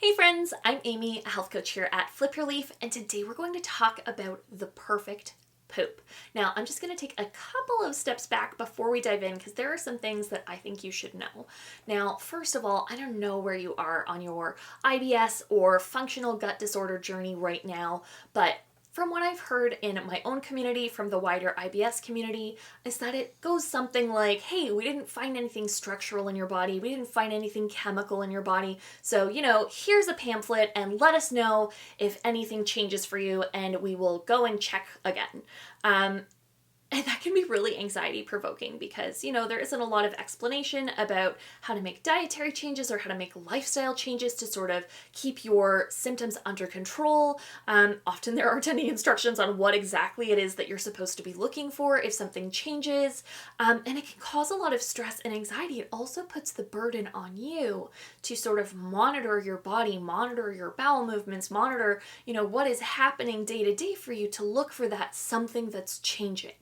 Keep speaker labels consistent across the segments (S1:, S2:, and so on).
S1: Hey friends, I'm Amy, a health coach here at Flip Your Leaf, and today we're going to talk about the perfect poop. Now, I'm just going to take a couple of steps back before we dive in because there are some things that I think you should know. Now, first of all, I don't know where you are on your IBS or functional gut disorder journey right now, but from what I've heard in my own community, from the wider IBS community, is that it goes something like, hey, we didn't find anything structural in your body, we didn't find anything chemical in your body, so, here's a pamphlet and let us know if anything changes for you and we will go and check again. And that can be really anxiety provoking because, there isn't a lot of explanation about how to make dietary changes or how to make lifestyle changes to sort of keep your symptoms under control. Often there aren't any instructions on what exactly it is that you're supposed to be looking for if something changes. And it can cause a lot of stress and anxiety. It also puts the burden on you to sort of monitor your body, monitor your bowel movements, monitor, what is happening day to day for you to look for that something that's changing.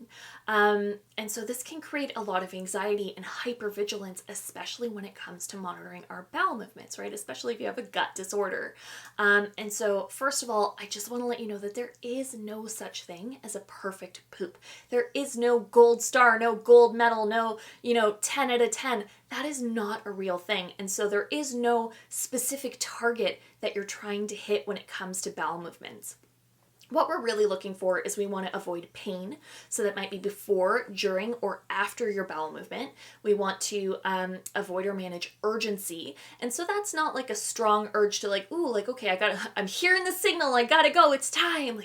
S1: And so this can create a lot of anxiety and hypervigilance, especially when it comes to monitoring our bowel movements, right? Especially if you have a gut disorder. And so first of all, I just want to let you know that there is no such thing as a perfect poop. There is no gold star, no gold medal, no, 10 out of 10. That is not a real thing. And so there is no specific target that you're trying to hit when it comes to bowel movements. What we're really looking for is we want to avoid pain. So that might be before, during, or after your bowel movement. We want to avoid or manage urgency. And so that's not like a strong urge to okay, I'm hearing the signal, I gotta go, it's time.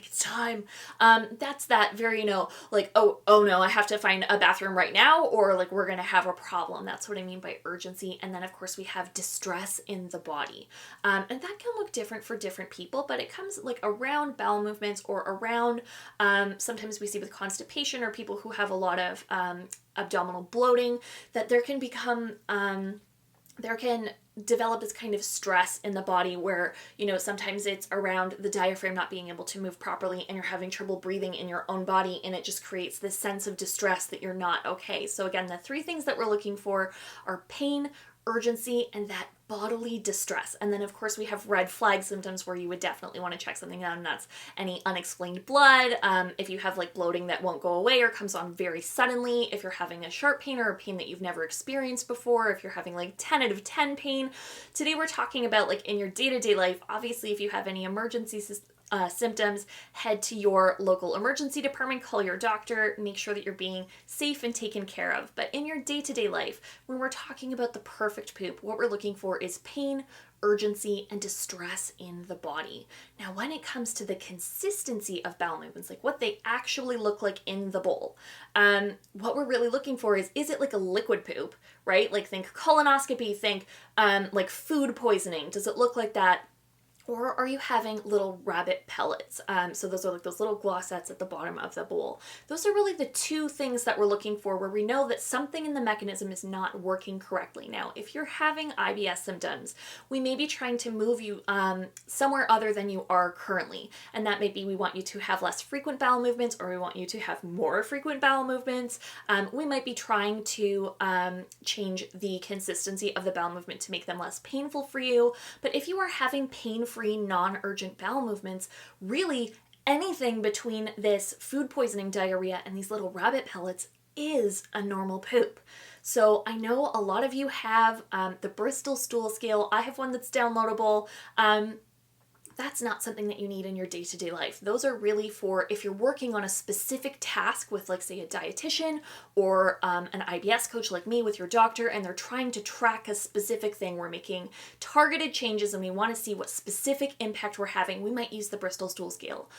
S1: That's that very, oh no, I have to find a bathroom right now, or we're gonna have a problem. That's what I mean by urgency. And then of course we have distress in the body. And that can look different for different people, but it comes around bowel movements or around, sometimes we see with constipation or people who have a lot of abdominal bloating, that there can develop this kind of stress in the body where, sometimes it's around the diaphragm not being able to move properly and you're having trouble breathing in your own body, and it just creates this sense of distress that you're not okay. So again, the three things that we're looking for are pain, urgency, and that bodily distress. And then of course we have red flag symptoms where you would definitely want to check something out, and that's any unexplained blood, if you have bloating that won't go away or comes on very suddenly, if you're having a sharp pain or a pain that you've never experienced before, if you're having 10 out of 10 pain. Today we're talking about in your day-to-day life. Obviously if you have any emergency symptoms, head to your local emergency department, call your doctor, make sure that you're being safe and taken care of. But in your day-to-day life, when we're talking about the perfect poop, what we're looking for is pain, urgency, and distress in the body. Now, when it comes to the consistency of bowel movements, what they actually look like in the bowl, what we're really looking for is it like a liquid poop, right? Think colonoscopy, think food poisoning. Does it look like that? Or are you having little rabbit pellets? So those are those little glossettes at the bottom of the bowl. Those are really the two things that we're looking for where we know that something in the mechanism is not working correctly. Now, if you're having IBS symptoms, we may be trying to move you somewhere other than you are currently. And that may be we want you to have less frequent bowel movements, or we want you to have more frequent bowel movements. We might be trying to change the consistency of the bowel movement to make them less painful for you. But if you are having pain-free, non-urgent bowel movements, really anything between this food poisoning diarrhea and these little rabbit pellets is a normal poop. So I know a lot of you have the Bristol Stool Scale. I have one that's downloadable. That's not something that you need in your day-to-day life. Those are really for if you're working on a specific task with, say, a dietitian or an IBS coach like me with your doctor, and they're trying to track a specific thing. We're making targeted changes and we want to see what specific impact we're having. We might use the Bristol Stool Scale.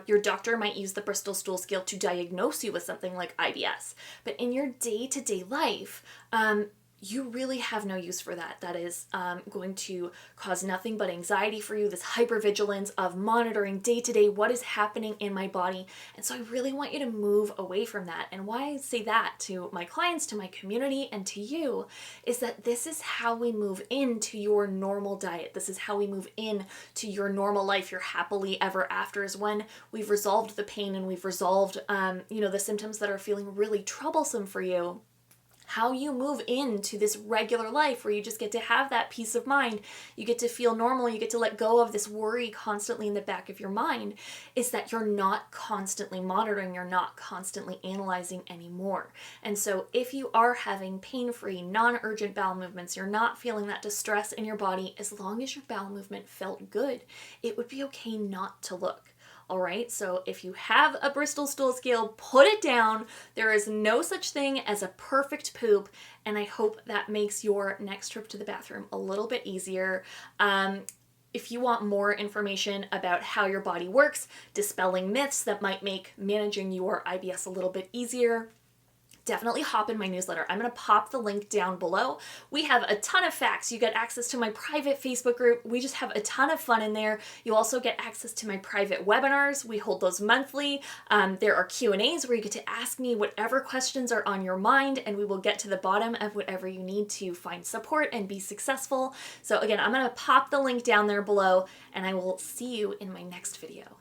S1: Your doctor might use the Bristol Stool Scale to diagnose you with something like IBS. But in your day-to-day life, you really have no use for that. That is going to cause nothing but anxiety for you, this hypervigilance of monitoring day to day what is happening in my body. And so I really want you to move away from that. And why I say that to my clients, to my community, and to you is that this is how we move into your normal diet. This is how we move in to your normal life, your happily ever after, is when we've resolved the pain and we've resolved, the symptoms that are feeling really troublesome for you. how you move into this regular life where you just get to have that peace of mind, you get to feel normal, you get to let go of this worry constantly in the back of your mind, is that you're not constantly monitoring, you're not constantly analyzing anymore. And so if you are having pain-free, non-urgent bowel movements, you're not feeling that distress in your body, as long as your bowel movement felt good, it would be okay not to look. All right, so if you have a Bristol stool scale, put it down. There is no such thing as a perfect poop, and I hope that makes your next trip to the bathroom a little bit easier. If you want more information about how your body works, dispelling myths that might make managing your IBS a little bit easier, definitely hop in my newsletter. I'm going to pop the link down below. We have a ton of facts. You get access to my private Facebook group. We just have a ton of fun in there. You also get access to my private webinars. We hold those monthly. There are Q&As where you get to ask me whatever questions are on your mind, and we will get to the bottom of whatever you need to find support and be successful. So again, I'm going to pop the link down there below, and I will see you in my next video.